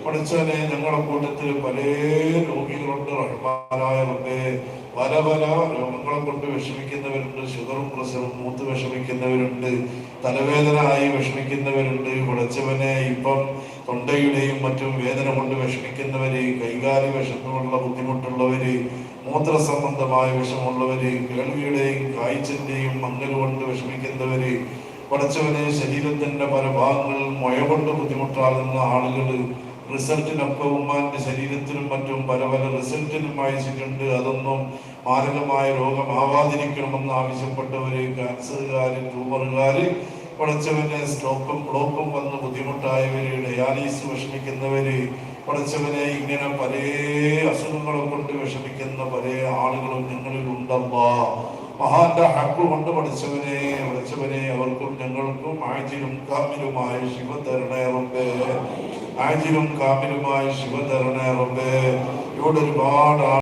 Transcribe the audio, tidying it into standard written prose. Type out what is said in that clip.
പഠിച്ചവനെ ഞങ്ങളുടെ കൂട്ടത്തിൽ പല രോഗികളുണ്ട്. റഹ്മാനായ റബ്ബേ, പല പല രോഗങ്ങളെ കൊണ്ട് വിഷമിക്കുന്നവരുണ്ട്. ഷുഗറും പ്രഷറും മൂത്ത് വിഷമിക്കുന്നവരുണ്ട്. തലവേദന ആയി വിഷമിക്കുന്നവരുണ്ട്. പഠിച്ചവനെ ഇപ്പം തൊണ്ടയുടെയും മറ്റും വേദന കൊണ്ട് വിഷമിക്കുന്നവര്, കൈകാലി വിഷമുള്ള ബുദ്ധിമുട്ടുള്ളവര്, മൂത്ര സംബന്ധമായ വിഷമുള്ളവര്, കേൾവിയുടെയും കാഴ്ചന്റെയും മങ്ങൽ കൊണ്ട് വിഷമിക്കുന്നവര്, പഠിച്ചവനെ ശരീരത്തിന്റെ പല ഭാഗങ്ങളിൽ മുഴ കൊണ്ട് ബുദ്ധിമുട്ടാകുന്ന ആളുകൾ, റിസൾട്ടിനൊക്കെ ഉമ്മാന്റെ ശരീരത്തിനും മറ്റും പല പല റിസൾട്ടിനും അയച്ചിട്ടുണ്ട്. അതൊന്നും മാരകമായ രോഗമാവാതിരിക്കണമെന്ന് ആവശ്യപ്പെട്ടവര്, ക്യാൻസറുകാര്, ട്യൂമറുകാര്, പഠിച്ചവനെ സ്ട്രോക്കും ബ്ലോക്കും വന്ന് ബുദ്ധിമുട്ടായവര്, ഡയാലിസിസ് വിഷമിക്കുന്നവര്, പഠിച്ചവനെ ഇങ്ങനെ പല അസുഖങ്ങളെ കൊണ്ട് വിഷമിക്കുന്ന പല ആളുകളും നിങ്ങളിൽ ഉണ്ടല്ലോ. മഹാന്റെ ഹക്ക് കൊണ്ട് പഠിച്ചവനെ അവർക്കും ഞങ്ങൾക്കും ആജിലും കാമിലുമായ ശിവ തരണേ റബ്ബേ, ആജിലും കാമിലുമായ ശിവ തരണേ റബ്ബേ. ഇവിടെ ഒരുപാട്